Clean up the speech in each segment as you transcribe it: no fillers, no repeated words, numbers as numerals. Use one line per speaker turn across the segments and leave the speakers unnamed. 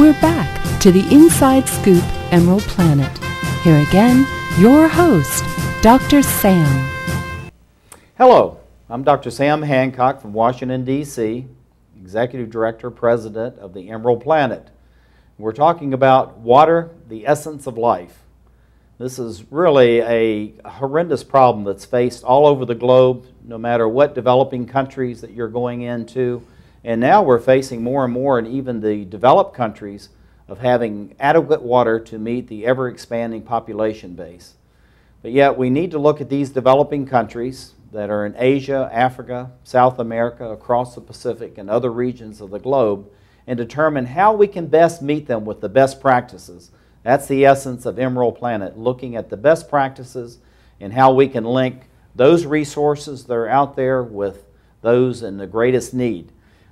We're back to the Inside Scoop Emerald Planet. Here again, your host, Dr. Sam.
Hello, I'm Dr. Sam Hancock from Washington, D.C., Executive Director, President of the EmeraldPlanet. We're talking about water, the essence of life. This is really a horrendous problem that's faced all over the globe, no matter what developing countries that you're going into. And now we're facing more and more in even the developed countries of having adequate water to meet the ever-expanding population base. But yet we need to look at these developing countries that are in Asia, Africa, South America, across the Pacific, and other regions of the globe, and determine how we can best meet them with the best practices. That's the essence of EmeraldPlanet, looking at the best practices and how we can link those resources that are out there with those in the greatest need.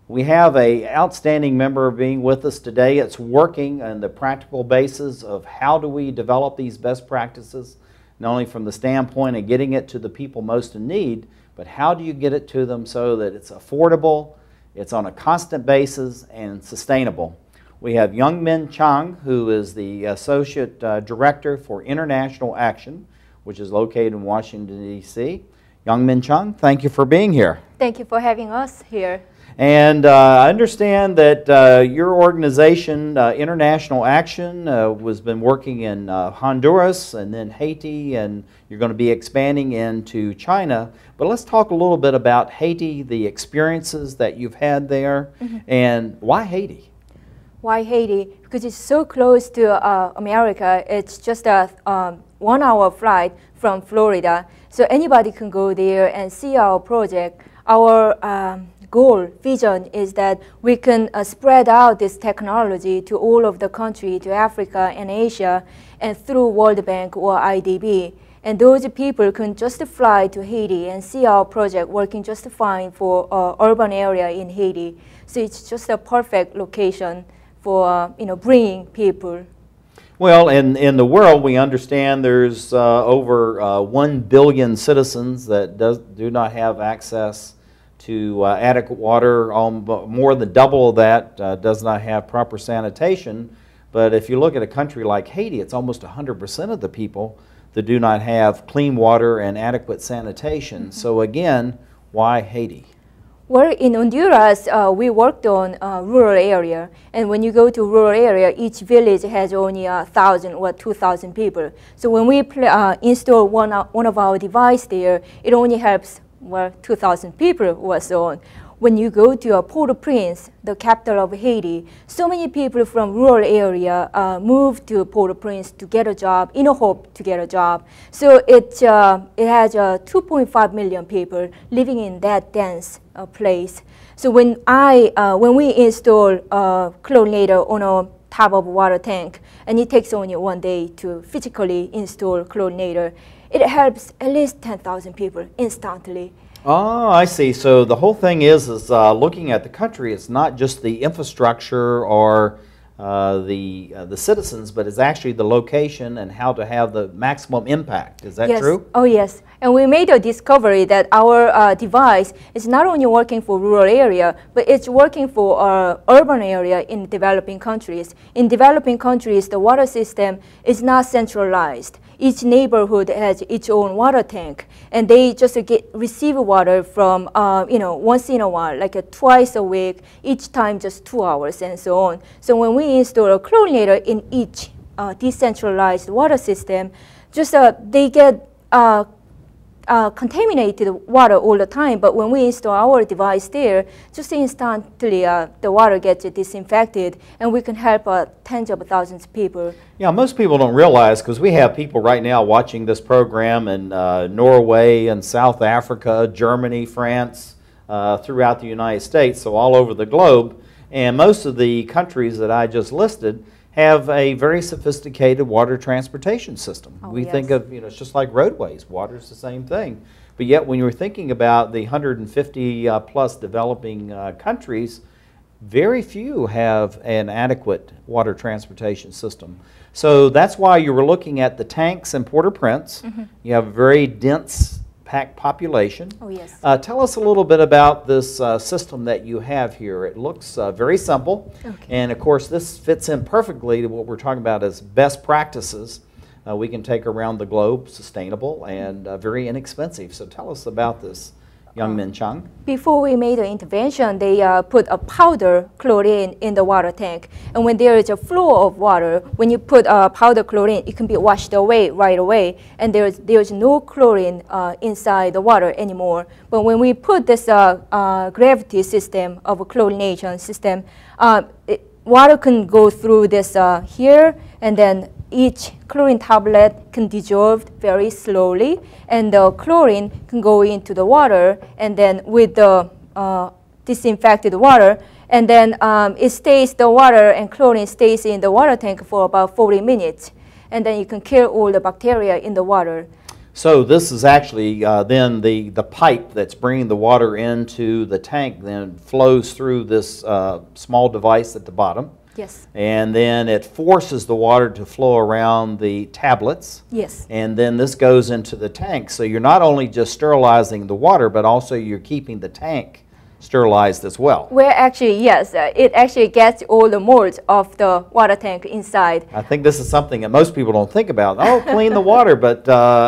We have an outstanding member being with us today. It's working on the practical basis of how do we develop these best practices, not only from the standpoint of getting it to the people most in need, but how do you get it to them so that it's affordable, it's on a constant basis, and sustainable. We have Youngmin Chang, who is the Associate Director for International Action, which is located in Washington, D.C. Youngmin Chang, thank you for being here.
Thank you for having us here.
And I understand that your organization, International Action, has been working in Honduras and then Haiti, and you're going to be expanding into China. But let's talk a little bit about Haiti, the experiences that you've had there, and why Haiti?
Why Haiti? Because it's so close to America. It's just a 1-hour flight from Florida. So anybody can go there and see our project. Our vision is that we can spread out this technology to all of the country, to Africa and Asia, and through World Bank or IDB. And those people can just fly to Haiti and see our project working just fine for urban area in Haiti. So it's just a perfect location for bringing people.
Well, in the world, we understand there's over 1 billion citizens that do not have access to adequate water. More than double of that does not have proper sanitation. But if you look at a country like Haiti, it's almost 100% of the people that do not have clean water and adequate sanitation. So again, why Haiti?
Well, in Honduras, we worked on rural area. And when you go to rural area, each village has only 1,000 or 2,000 people. So when we install one of our devices there, it only helps 2,000 people or so on. When you go to Port-au-Prince, the capital of Haiti, so many people from rural area move to Port-au-Prince to get a job, in a hope to get a job. So it has 2.5 million people living in that dense place. So when we install chlorinator on a top of water tank, and it takes only 1 day to physically install chlorinator, it helps at least 10,000 people instantly.
Oh, I see. So the whole thing is looking at the country. It's not just the infrastructure or the citizens, but it's actually the location and how to have the maximum impact. Is that true?
Oh, yes. And we made a discovery that our device is not only working for rural area, but it's working for urban area in developing countries. In developing countries, the water system is not centralized. Each neighborhood has its own water tank, and they just receive water from once in a while, like twice a week, each time just 2 hours and so on. So when we install a chlorinator in each decentralized water system, just they get contaminated water all the time, but when we install our device there, just instantly the water gets disinfected, and we can help tens of thousands of people.
Yeah, most people don't realize, because we have people right now watching this program in Norway and South Africa, Germany, France, throughout the United States, so all over the globe, and most of the countries that I just listed have a very sophisticated water transportation system. We think of, it's just like roadways. Water is the same thing. But yet when you're thinking about the 150 plus developing countries, very few have an adequate water transportation system. So that's why you were looking at the tanks in Port-au-Prince. You have a very dense packed population.
Oh, yes.
Tell us a little bit about this system that you have here. It looks very simple.
Okay.
And of course, this fits in perfectly to what we're talking about as best practices we can take around the globe, sustainable and very inexpensive. So tell us about this, Youngmin Chang.
Before we made the intervention, they put a powder chlorine in the water tank. And when there is a flow of water, when you put powder chlorine, it can be washed away right away. And there's no chlorine inside the water anymore. But when we put this gravity system of a chlorination system, water can go through this here, and then each chlorine tablet can dissolve very slowly, and the chlorine can go into the water, and then with the disinfected water, and then it stays, the water and chlorine stays in the water tank for about 40 minutes, and then you can kill all the bacteria in the water.
So this is actually then the pipe that's bringing the water into the tank then flows through this small device at the bottom.
Yes.
And then it forces the water to flow around the tablets.
Yes.
And then this goes into the tank. So you're not only just sterilizing the water, but also you're keeping the tank sterilized as well.
Well, actually, yes. It actually gets all the molds of the water tank inside.
I think this is something that most people don't think about. Oh, clean the water. But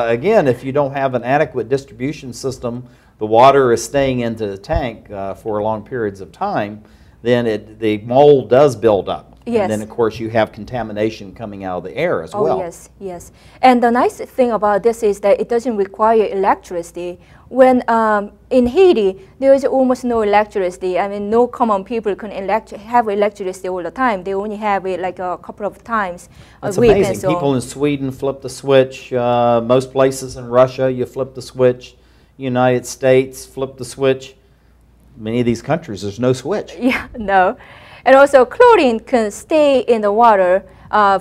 again, if you don't have an adequate distribution system, the water is staying into the tank for long periods of time, then the mold does build up.
Yes.
And then, of course, you have contamination coming out of the air as well.
Oh, yes, yes. And the nice thing about this is that it doesn't require electricity. When in Haiti, there is almost no electricity. I mean, no common people can have electricity all the time. They only have it like a couple of times a week.
That's amazing. People in Sweden flip the switch. Most places in Russia, you flip the switch. United States, flip the switch. Many of these countries, there's no switch.
Yeah, no. And also, chlorine can stay in the water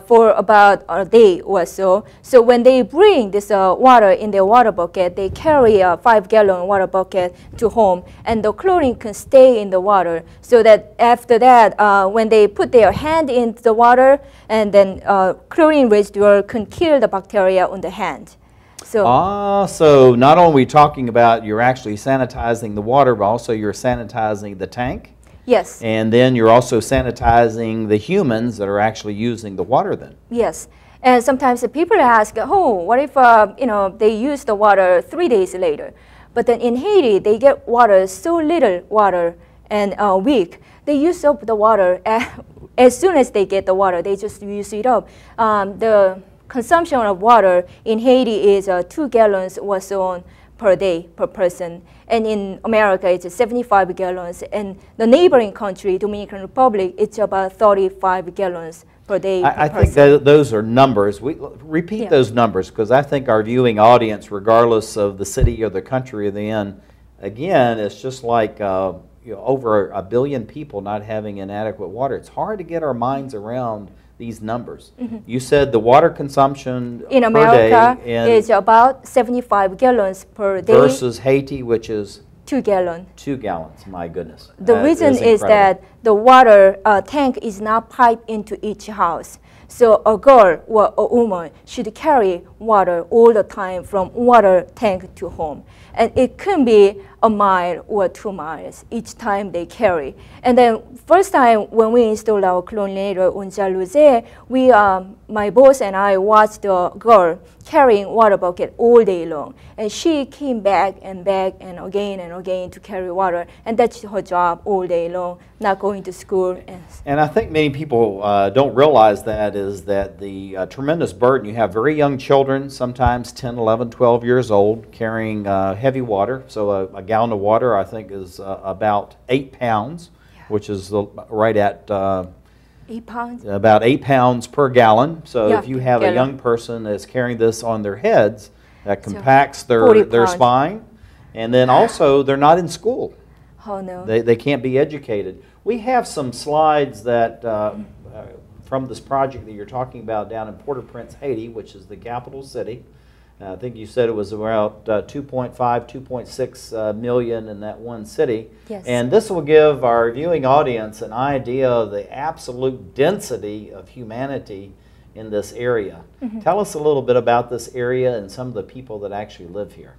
for about a day or so. So when they bring this water in their water bucket, they carry a 5-gallon water bucket to home, and the chlorine can stay in the water. So that after that, when they put their hand into the water, and then chlorine residue can kill the bacteria on the hand.
So not only are we talking about you're actually sanitizing the water, but also you're sanitizing the tank.
Yes.
And then you're also sanitizing the humans that are actually using the water then.
Yes. And sometimes the people ask, oh, what if they use the water 3 days later? But then in Haiti, they get water, so little water and a week. They use up the water as soon as they get the water. They just use it up. The consumption of water in Haiti is 2 gallons or so per day per person, and in America it's 75 gallons, and the neighboring country, Dominican Republic, it's about 35 gallons per day per
I
person.
think those are numbers. Repeat those numbers, because I think our viewing audience, regardless of the city or the country they're in, again, it's just like over 1 billion people not having inadequate water. It's hard to get our minds around these numbers. Mm-hmm. You said the water consumption
in America is about 75 gallons per day.
Versus Haiti, which is
2 gallons.
2 gallons, my goodness.
The reason is that the water tank is not piped into each house. So a girl or a woman should carry water all the time from water tank to home. And it can be a mile or 2 miles each time they carry. And then first time when we installed our chlorinator on Jaluzé, my boss and I watched the girl carrying water bucket all day long. And she came back and again to carry water. And that's her job all day long, not going to school.
And I think many people don't realize that is that the tremendous burden. You have very young children, sometimes 10, 11, 12 years old, carrying heavy water. So a gallon of water, I think, is about 8 pounds, which is right at
8 pounds?
About 8 pounds per gallon. So
yeah,
if you have a young person that's carrying this on their heads, that compacts their spine. And then also, they're not in school.
Oh, no.
They can't be educated. We have some slides that from this project that you're talking about down in Port-au-Prince, Haiti, which is the capital city. I think you said it was about 2.5, 2.6 million in that one city.
Yes.
And this will give our viewing audience an idea of the absolute density of humanity in this area. Mm-hmm. Tell us a little bit about this area and some of the people that actually live here.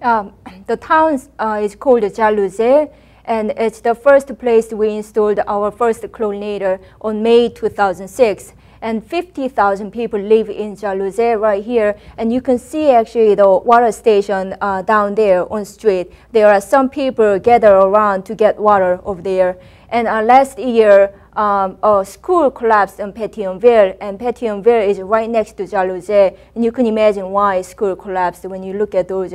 The town is called Jaluzé, and it's the first place we installed our first chlorinator on May 2006. And 50,000 people live in Jaluzé right here. And you can see actually the water station down there on the street. There are some people gather around to get water over there. And last year, a school collapsed in Pétionville, and Pétionville is right next to Jaluzé. And you can imagine why school collapsed when you look at those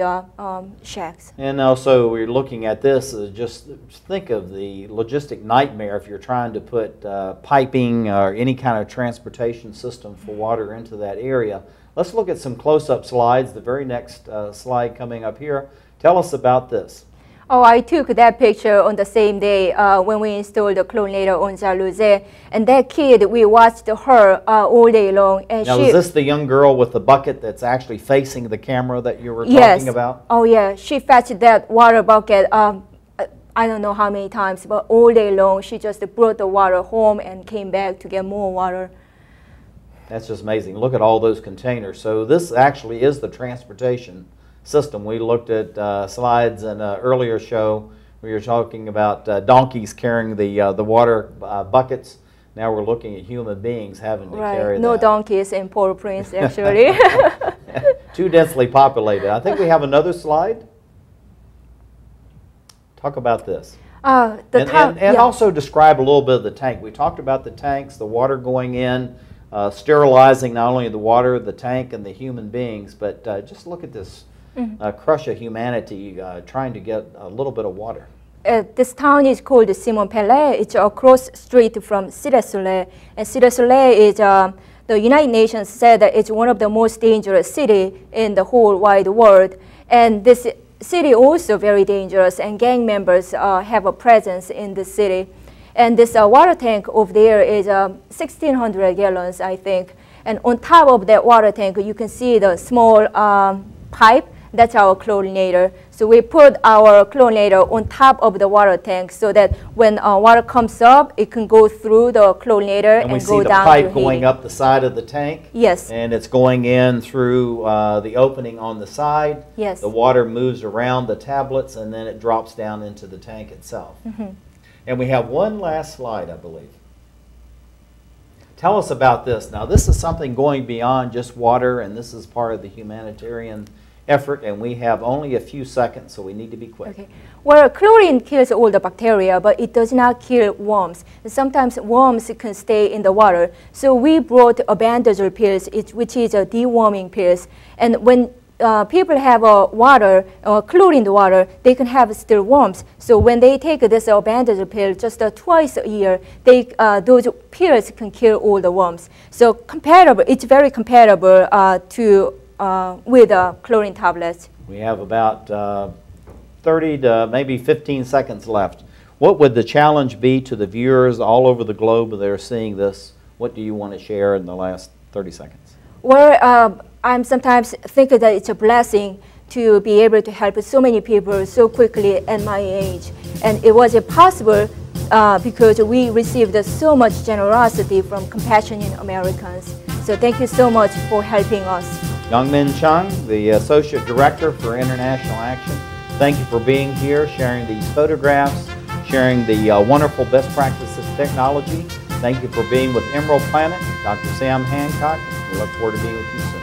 shacks.
And also, we're looking at this, just think of the logistic nightmare if you're trying to put piping or any kind of transportation system for water into that area. Let's look at some close-up slides. The very next slide coming up here. Tell us about this.
Oh, I took that picture on the same day when we installed the chlorinator on Jaluzé. And that kid, we watched her all day long. And
now, is this the young girl with the bucket that's actually facing the camera that you were
yes.
talking about?
Oh, yeah. She fetched that water bucket, I don't know how many times, but all day long. She just brought the water home and came back to get more water.
That's just amazing. Look at all those containers. So this actually is the transportation system. We looked at slides in an earlier show where you're talking about donkeys carrying the water buckets. Now we're looking at human beings having to carry
no
that.
donkeys in Port-au-Prince, actually.
Too densely populated. I think we have another slide. Talk about this. And also describe a little bit of the tank. We talked about the tanks, the water going in, sterilizing not only the water, the tank, and the human beings, but just look at this crush of humanity trying to get a little bit of water.
This town is called Simon-Pellet. It's across street from Ciré-Soleil. And Ciré-Soleil is, the United Nations said that it's one of the most dangerous cities in the whole wide world. And this city also very dangerous, and gang members have a presence in the city. And this water tank over there is 1,600 gallons, I think. And on top of that water tank, you can see the small pipe. That's our chlorinator. So we put our chlorinator on top of the water tank so that when water comes up, it can go through the chlorinator and go down to
we see the pipe going up the side of the tank.
Yes.
And it's going in through the opening on the side.
Yes.
The water moves around the tablets and then it drops down into the tank itself. And we have one last slide, I believe. Tell us about this. Now, this is something going beyond just water, and this is part of the humanitarian effort, and we have only a few seconds, so we need to be quick.
Okay. Well, chlorine kills all the bacteria, but it does not kill worms. Sometimes worms can stay in the water. So we brought a bandager pills, which is a deworming pills. And when people have water, chlorine water, they can have still worms. So when they take this bandager pill just twice a year, those pills can kill all the worms. So comparable, it's very comparable with chlorine tablets.
We have about 30 to maybe 15 seconds left. What would the challenge be to the viewers all over the globe that are seeing this? What do you want to share in the last 30 seconds?
Well, I'm sometimes thinking that it's a blessing to be able to help so many people so quickly at my age. And it was possible because we received so much generosity from compassionate Americans. So thank you so much for helping us.
Youngmin Chang, the Associate Director for International Action, thank you for being here, sharing these photographs, sharing the wonderful best practices technology. Thank you for being with EmeraldPlanet. Dr. Sam Hancock. We look forward to being with you soon.